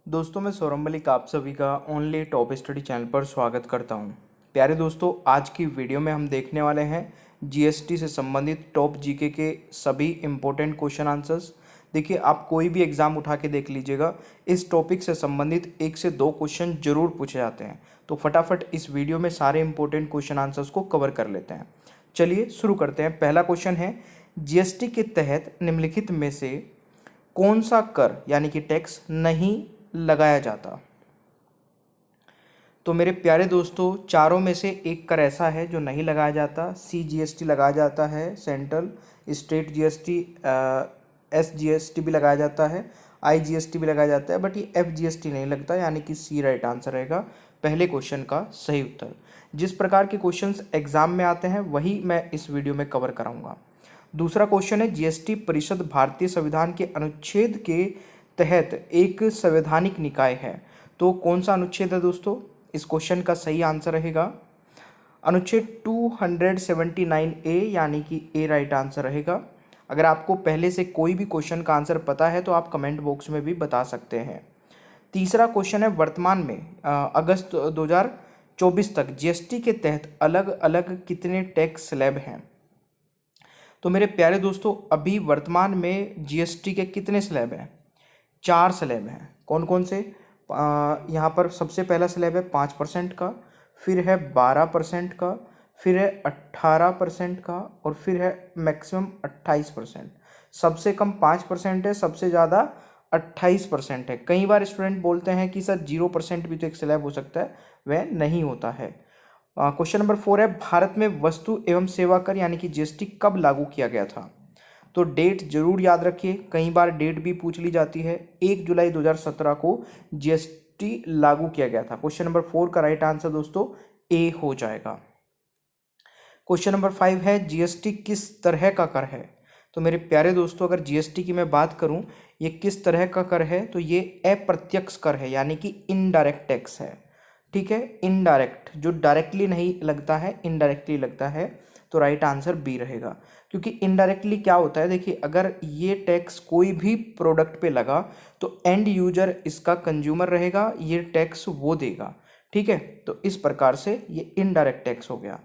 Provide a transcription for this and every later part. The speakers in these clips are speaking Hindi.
दोस्तों मैं सौरभ मलिक आप सभी का ओनली टॉप स्टडी चैनल पर स्वागत करता हूं। प्यारे दोस्तों, आज की वीडियो में हम देखने वाले हैं जीएसटी से संबंधित टॉप जीके के सभी इम्पोर्टेंट क्वेश्चन आंसर्स। देखिए, आप कोई भी एग्ज़ाम उठा के देख लीजिएगा, इस टॉपिक से संबंधित 1 से 2 क्वेश्चन जरूर पूछे जाते हैं। तो फटाफट इस वीडियो में सारे इंपॉर्टेंट क्वेश्चन आंसर्स को कवर कर लेते हैं। चलिए शुरू करते हैं। पहला क्वेश्चन है, जीएसटी के तहत निम्नलिखित में से कौन सा कर यानी कि टैक्स नहीं लगाया जाता। तो मेरे प्यारे दोस्तों, चारों में से एक कर ऐसा है जो नहीं लगाया जाता। CGST लगाया जाता है, सेंट्रल स्टेट जीएसटी, SGST भी लगाया जाता है, IGST भी लगाया जाता है, बट ये FGST नहीं लगता, यानी कि C राइट आंसर रहेगा पहले क्वेश्चन का सही उत्तर। जिस प्रकार के क्वेश्चंस एग्जाम में आते हैं वही मैं इस वीडियो में कवर कराऊंगा। दूसरा क्वेश्चन है, जीएसटी परिषद भारतीय संविधान के अनुच्छेद के तहत एक संवैधानिक निकाय है। तो कौन सा अनुच्छेद है दोस्तों? इस क्वेश्चन का सही आंसर रहेगा अनुच्छेद 279A, यानी कि ए राइट आंसर रहेगा। अगर आपको पहले से कोई भी क्वेश्चन का आंसर पता है तो आप कमेंट बॉक्स में भी बता सकते हैं। तीसरा क्वेश्चन है, वर्तमान में अगस्त 2024 तक जीएसटी के तहत अलग अलग कितने टैक्स स्लैब हैं? तो मेरे प्यारे दोस्तों, अभी वर्तमान में जीएसटी के कितने स्लैब हैं? 4 स्लैब हैं। कौन कौन से? यहाँ पर सबसे पहला स्लैब है 5% का, फिर है 12% का, फिर है 18% का, और फिर है मैक्सिमम 28%। सबसे कम 5% है, सबसे ज़्यादा 28% है। कई बार स्टूडेंट बोलते हैं कि सर 0% भी तो एक स्लैब हो सकता है, वह नहीं होता है। क्वेश्चन नंबर 4 है, भारत में वस्तु एवं सेवा कर यानी कि जीएसटी कब लागू किया गया था? तो डेट जरूर याद रखिए, कई बार डेट भी पूछ ली जाती है। 1 जुलाई 2017 को जीएसटी लागू किया गया था। क्वेश्चन नंबर 4 का राइट आंसर दोस्तों ए हो जाएगा। क्वेश्चन नंबर 5 है, जीएसटी किस तरह का कर है? तो मेरे प्यारे दोस्तों, अगर जीएसटी की मैं बात करूं, ये किस तरह का कर है, तो ये अप्रत्यक्ष कर है, यानी कि इनडायरेक्ट टैक्स है। ठीक है, इनडायरेक्ट, जो डायरेक्टली नहीं लगता है, इनडायरेक्टली लगता है। तो राइट आंसर बी रहेगा। क्योंकि इनडायरेक्टली क्या होता है, देखिए, अगर ये टैक्स कोई भी प्रोडक्ट पे लगा तो एंड यूजर इसका कंज्यूमर रहेगा, ये टैक्स वो देगा। ठीक है, तो इस प्रकार से ये इनडायरेक्ट टैक्स हो गया।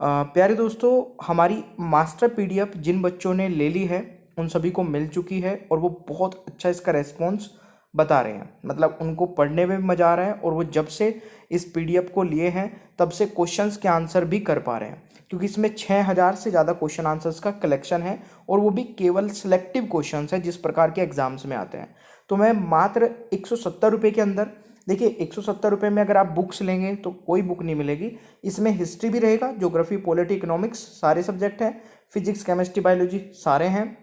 प्यारे दोस्तों, हमारी मास्टर पीडीएफ जिन बच्चों ने ले ली है उन सभी को मिल चुकी है, और वो बहुत अच्छा इसका रेस्पॉन्स बता रहे हैं। मतलब उनको पढ़ने में मज़ा आ रहा है, और वो जब से इस पीडीएफ को लिए हैं तब से क्वेश्चंस के आंसर भी कर पा रहे हैं, क्योंकि इसमें 6000 से ज़्यादा क्वेश्चन आंसर्स का कलेक्शन है, और वो भी केवल सिलेक्टिव क्वेश्चंस है जिस प्रकार के एग्जाम्स में आते हैं। तो मैं मात्र 170 रुपये के अंदर, देखिए 170 रुपये में अगर आप बुक्स लेंगे तो कोई बुक नहीं मिलेगी। इसमें हिस्ट्री भी रहेगा, ज्योग्राफी, पॉलिटी, इकोनॉमिक्स सारे सब्जेक्ट हैं, फिजिक्स, केमिस्ट्री, बायोलॉजी सारे हैं,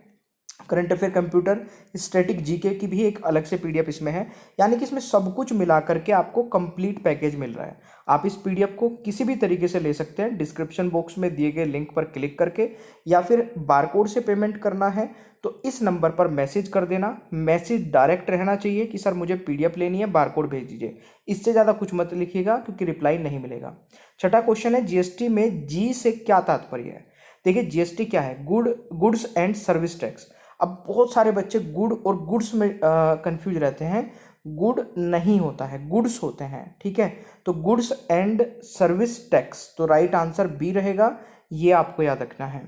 current affair, computer, static, GK की भी एक अलग से पीडीएफ इसमें है। यानी कि इसमें सब कुछ मिला करके आपको कंप्लीट पैकेज मिल रहा है। आप इस पीडीएफ को किसी भी तरीके से ले सकते हैं, डिस्क्रिप्शन बॉक्स में दिए गए लिंक पर क्लिक करके, या फिर बारकोड से पेमेंट करना है तो इस नंबर पर मैसेज कर देना। मैसेज डायरेक्ट रहना चाहिए कि सर मुझे पीडीएफ लेनी है, बारकोड भेज दीजिए। इससे ज़्यादा कुछ मत लिखिएगा, क्योंकि रिप्लाई नहीं मिलेगा। छठा क्वेश्चन है, जीएसटी में जी से क्या तात्पर्य है? देखिए, जीएसटी क्या है? Goods and service tax. अब बहुत सारे बच्चे गुड और गुड्स में कंफ्यूज रहते हैं। गुड नहीं होता है, गुड्स होते हैं। ठीक है, तो गुड्स एंड सर्विस टैक्स, तो राइट आंसर बी रहेगा, ये आपको याद रखना है।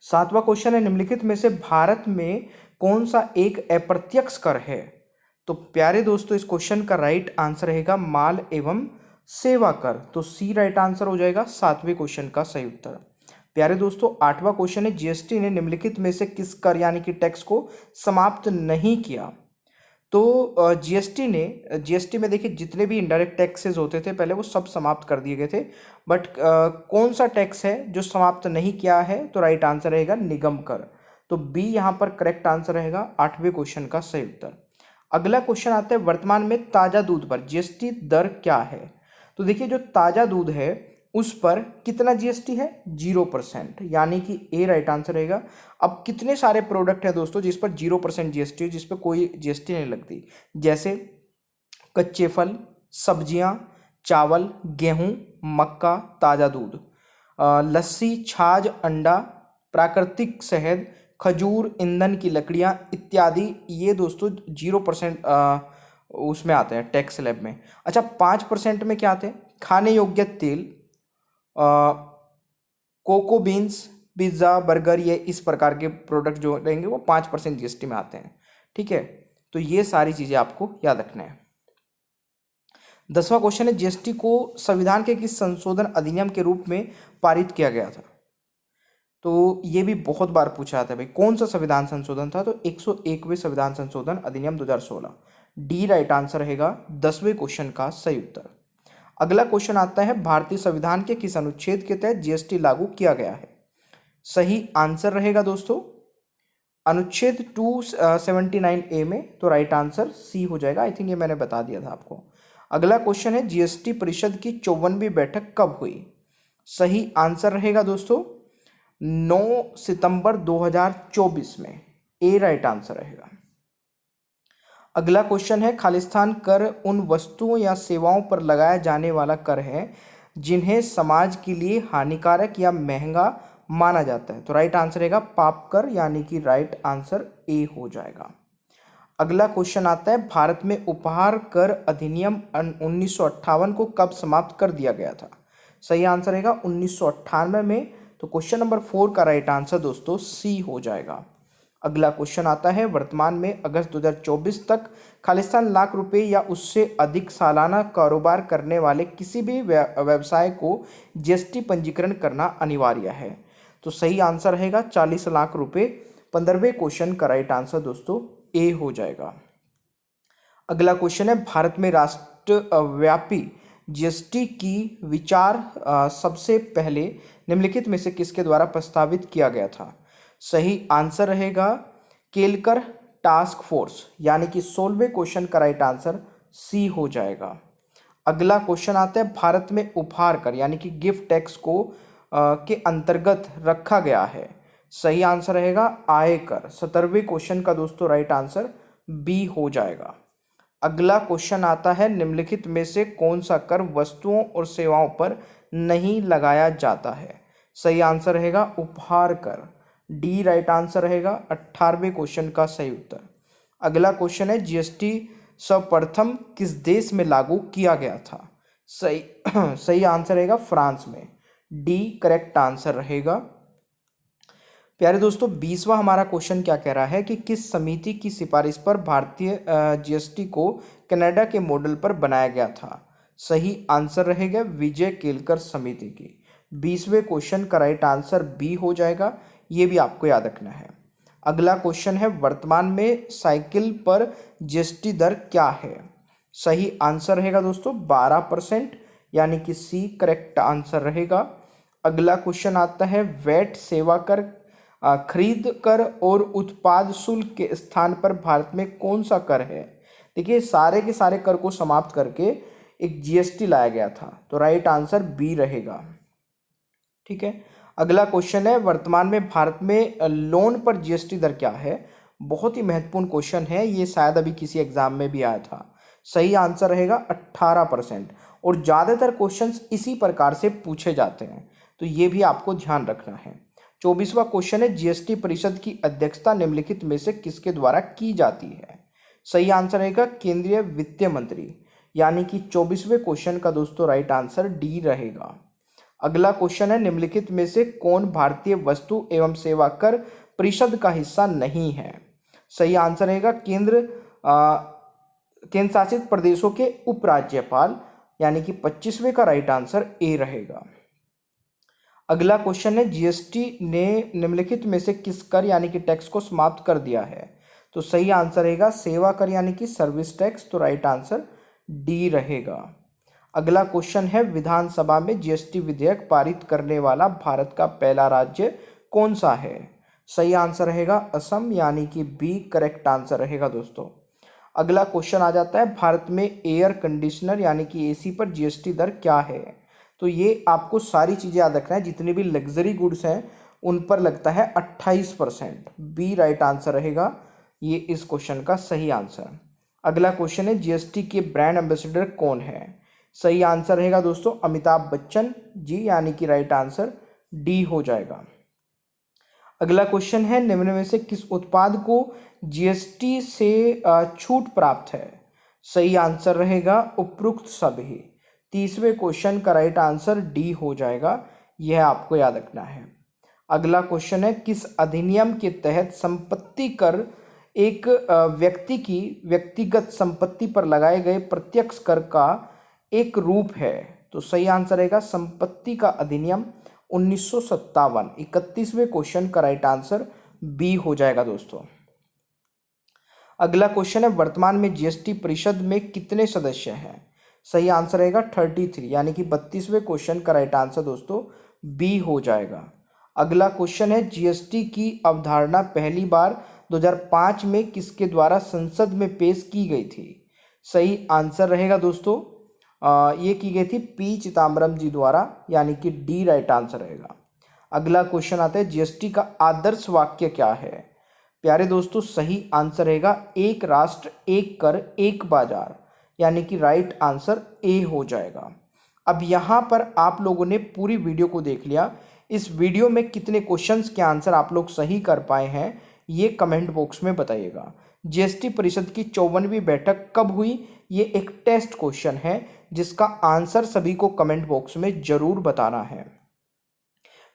7वां क्वेश्चन है, निम्नलिखित में से भारत में कौन सा एक अप्रत्यक्ष कर है? तो प्यारे दोस्तों, इस क्वेश्चन का राइट आंसर रहेगा माल एवं सेवा कर, तो सी राइट आंसर हो जाएगा 7वें क्वेश्चन का सही उत्तर। प्यारे दोस्तों, 8वां क्वेश्चन है, जीएसटी ने निम्नलिखित में से किस कर यानी कि टैक्स को समाप्त नहीं किया? तो जीएसटी में देखिए, जितने भी इनडायरेक्ट टैक्सेस होते थे पहले वो सब समाप्त कर दिए गए थे, बट कौन सा टैक्स है जो समाप्त नहीं किया है? तो राइट आंसर रहेगा निगम कर, तो बी यहाँ पर करेक्ट आंसर रहेगा 8वें क्वेश्चन का सही उत्तर। अगला क्वेश्चन आता है, वर्तमान में ताज़ा दूध पर जीएसटी दर क्या है? तो देखिए, जो ताज़ा दूध है उस पर कितना जीएसटी है? 0%, यानी कि ए राइट आंसर रहेगा। अब कितने सारे प्रोडक्ट हैं दोस्तों जिस पर 0% जीएसटी है, जिस पर कोई जीएसटी नहीं लगती? जैसे कच्चे फल, सब्जियां, चावल, गेहूं, मक्का, ताज़ा दूध, लस्सी, छाछ, अंडा, प्राकृतिक शहद, खजूर, ईंधन की लकड़ियां इत्यादि, ये दोस्तों 0% उसमें आते हैं टैक्स स्लैब में। अच्छा, 5% में क्या आते हैं? खाने योग्य तेल, कोको बीन्स, पिज्ज़ा, बर्गर, ये इस प्रकार के प्रोडक्ट जो रहेंगे वो 5% जीएसटी में आते हैं। ठीक है, तो ये सारी चीज़ें आपको याद रखना है। 10वां क्वेश्चन है, जीएसटी को संविधान के किस संशोधन अधिनियम के रूप में पारित किया गया था? तो ये भी बहुत बार पूछा जाता है भाई, कौन सा संविधान संशोधन था? तो 101वें संविधान संशोधन अधिनियम 2016। डी राइट आंसर रहेगा 10वें क्वेश्चन का सही उत्तर। अगला क्वेश्चन आता है, भारतीय संविधान के किस अनुच्छेद के तहत जीएसटी लागू किया गया है? सही आंसर रहेगा दोस्तों अनुच्छेद 279A में, तो राइट आंसर सी हो जाएगा। आई थिंक ये मैंने बता दिया था आपको। अगला क्वेश्चन है, जीएसटी परिषद की 54वीं बैठक कब हुई? सही आंसर रहेगा दोस्तों 9 सितंबर 2024 में, ए राइट आंसर रहेगा। अगला क्वेश्चन है, खालिस्तान कर उन वस्तुओं या सेवाओं पर लगाया जाने वाला कर है जिन्हें समाज के लिए हानिकारक या महंगा माना जाता है। तो राइट आंसर रहेगा पाप कर, यानी कि राइट आंसर ए हो जाएगा। अगला क्वेश्चन आता है, भारत में उपहार कर अधिनियम 1958 को कब समाप्त कर दिया गया था? सही आंसर रहेगा 1998 में। तो क्वेश्चन नंबर 4 का राइट आंसर दोस्तों सी हो जाएगा। अगला क्वेश्चन आता है, वर्तमान में अगस्त 2024 तक खालिस्तान लाख रुपए या उससे अधिक सालाना कारोबार करने वाले किसी भी व्यवसाय को जीएसटी पंजीकरण करना अनिवार्य है। तो सही आंसर रहेगा 40 लाख रुपए। 15वें क्वेश्चन का राइट आंसर दोस्तों ए हो जाएगा। अगला क्वेश्चन है, भारत में राष्ट्रव्यापी जीएसटी की विचार सबसे पहले निम्नलिखित में से किसके द्वारा प्रस्तावित किया गया था? सही आंसर रहेगा केलकर टास्क फोर्स, यानी कि 16वें क्वेश्चन का राइट आंसर सी हो जाएगा। अगला क्वेश्चन आता है, भारत में उपहार कर यानी कि गिफ्ट टैक्स को के अंतर्गत रखा गया है। सही आंसर रहेगा आयकर। 17वें क्वेश्चन का दोस्तों राइट आंसर बी हो जाएगा। अगला क्वेश्चन आता है, निम्नलिखित में से कौन सा कर वस्तुओं और सेवाओं पर नहीं लगाया जाता है? सही आंसर रहेगा उपहार कर, डी राइट आंसर रहेगा। 18वें क्वेश्चन का सही उत्तर। अगला क्वेश्चन है, जीएसटी सर्वप्रथम किस देश में लागू किया गया था? सही आंसर रहेगा फ्रांस में, डी करेक्ट आंसर रहेगा। प्यारे दोस्तों, 20वां हमारा क्वेश्चन क्या कह रहा है कि किस समिति की सिफारिश पर भारतीय जीएसटी को कनाडा के मॉडल पर बनाया गया था? सही आंसर रहेगा विजय केलकर समिति की। 20वें क्वेश्चन का राइट आंसर बी हो जाएगा, ये भी आपको याद रखना है। अगला क्वेश्चन है, वर्तमान में साइकिल पर जीएसटी दर क्या है? सही आंसर रहेगा दोस्तों 12%, यानी कि सी करेक्ट आंसर रहेगा। अगला क्वेश्चन आता है, वैट सेवा कर, खरीद कर और उत्पाद शुल्क के स्थान पर भारत में कौन सा कर है? देखिए, सारे के सारे कर को समाप्त करके एक जीएसटी लाया गया था, तो राइट आंसर बी रहेगा। ठीक है, अगला क्वेश्चन है, वर्तमान में भारत में लोन पर जीएसटी दर क्या है? बहुत ही महत्वपूर्ण क्वेश्चन है, ये शायद अभी किसी एग्जाम में भी आया था। सही आंसर रहेगा 18%, और ज़्यादातर क्वेश्चंस इसी प्रकार से पूछे जाते हैं, तो ये भी आपको ध्यान रखना है। 24वां क्वेश्चन है, जीएसटी परिषद की अध्यक्षता निम्नलिखित में से किसके द्वारा की जाती है? सही आंसर रहेगा केंद्रीय वित्त मंत्री, यानी कि 24वें क्वेश्चन का दोस्तों राइट आंसर डी रहेगा। अगला क्वेश्चन है, निम्नलिखित में से कौन भारतीय वस्तु एवं सेवा कर परिषद का हिस्सा नहीं है? सही आंसर रहेगा केंद्र शासित प्रदेशों के उपराज्यपाल, यानी कि 25वें का राइट आंसर ए रहेगा। अगला क्वेश्चन है, जीएसटी ने निम्नलिखित में से किस कर यानी कि टैक्स को समाप्त कर दिया है? तो सही आंसर रहेगा सेवा कर, यानी कि सर्विस टैक्स, तो राइट आंसर डी रहेगा। अगला क्वेश्चन है, विधानसभा में जीएसटी विधेयक पारित करने वाला भारत का पहला राज्य कौन सा है? सही आंसर रहेगा असम, यानी कि बी करेक्ट आंसर रहेगा दोस्तों। अगला क्वेश्चन आ जाता है, भारत में एयर कंडीशनर यानी कि एसी पर जीएसटी दर क्या है? तो ये आपको सारी चीज़ें याद रखना है, जितने भी लग्जरी गुड्स हैं उन पर लगता है 28%, बी राइट आंसर रहेगा ये इस क्वेश्चन का सही आंसर। अगला क्वेश्चन है, जीएसटी के ब्रांड एम्बेसडर कौन है? सही आंसर रहेगा दोस्तों अमिताभ बच्चन जी, यानी कि राइट आंसर डी हो जाएगा। अगला क्वेश्चन है, निम्न में से किस उत्पाद को जीएसटी से छूट प्राप्त है? सही आंसर रहेगा उपरोक्त सभी। 30वें क्वेश्चन का राइट आंसर डी हो जाएगा, यह आपको याद रखना है। अगला क्वेश्चन है, किस अधिनियम के तहत संपत्ति कर एक व्यक्ति की व्यक्तिगत संपत्ति पर लगाए गए प्रत्यक्ष कर का एक रूप है? तो सही आंसर रहेगा संपत्ति का अधिनियम 1957। 31वें क्वेश्चन का राइट आंसर बी हो जाएगा दोस्तों। अगला क्वेश्चन है, वर्तमान में जीएसटी परिषद में कितने सदस्य हैं? सही आंसर रहेगा 33, यानी कि 32वें क्वेश्चन का राइट आंसर दोस्तों बी हो जाएगा। अगला क्वेश्चन है, जीएसटी की अवधारणा पहली बार 2005 में किसके द्वारा संसद में पेश की गई थी? सही आंसर रहेगा दोस्तों ये की गई थी पी चिदम्बरम जी द्वारा, यानी कि डी राइट आंसर रहेगा। अगला क्वेश्चन आता है, जीएसटी का आदर्श वाक्य क्या है? प्यारे दोस्तों सही आंसर रहेगा एक राष्ट्र एक कर एक बाजार, यानी कि राइट आंसर ए हो जाएगा। अब यहाँ पर आप लोगों ने पूरी वीडियो को देख लिया। इस वीडियो में कितने क्वेश्चंस के आंसर आप लोग सही कर पाए हैं ये कमेंट बॉक्स में बताइएगा। जीएसटी परिषद की 54वीं बैठक कब हुई? ये एक टेस्ट क्वेश्चन है जिसका आंसर सभी को कमेंट बॉक्स में जरूर बताना है।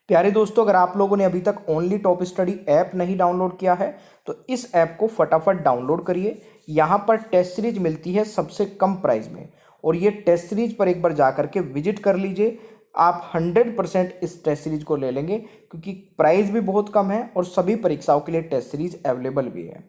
प्यारे दोस्तों, अगर आप लोगों ने अभी तक ओनली टॉप स्टडी ऐप नहीं डाउनलोड किया है तो इस ऐप को फटाफट डाउनलोड करिए। यहाँ पर टेस्ट सीरीज मिलती है सबसे कम प्राइस में, और ये टेस्ट सीरीज पर एक बार जा करके विजिट कर लीजिए। आप 100% इस टेस्ट सीरीज को ले लेंगे, क्योंकि प्राइस भी बहुत कम है और सभी परीक्षाओं के लिए टेस्ट सीरीज अवेलेबल भी है।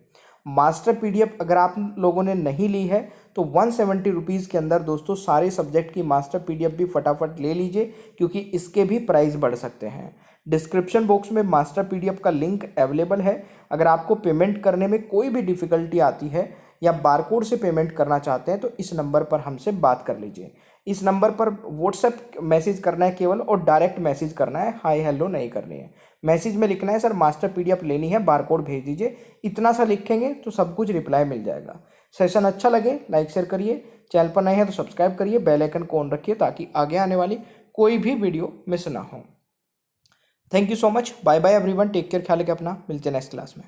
मास्टर पीडीएफ अगर आप लोगों ने नहीं ली है तो 170 रुपीज़ के अंदर दोस्तों सारे सब्जेक्ट की मास्टर पीडीएफ भी फटाफट ले लीजिए, क्योंकि इसके भी प्राइस बढ़ सकते हैं। डिस्क्रिप्शन बॉक्स में मास्टर पीडीएफ का लिंक अवेलेबल है। अगर आपको पेमेंट करने में कोई भी डिफ़िकल्टी आती है या बारकोड से पेमेंट करना चाहते हैं तो इस नंबर पर हमसे बात कर लीजिए। इस नंबर पर व्हाट्सएप मैसेज करना है केवल, और डायरेक्ट मैसेज करना है, हाय हेलो नहीं करनी है। मैसेज में लिखना है सर मास्टर पीडीएफ लेनी है, बारकोड भेज दीजिए। इतना सा लिखेंगे तो सब कुछ रिप्लाई मिल जाएगा। सेशन अच्छा लगे लाइक शेयर करिए, चैनल पर नए हैं तो सब्सक्राइब करिए, बेल आइकन को ऑन रखिए ताकि आगे आने वाली कोई भी वीडियो मिस ना हो। Thank you so much, bye bye everyone, take care, ख्याल रखिए अपना, मिलते हैं नेक्स्ट क्लास में।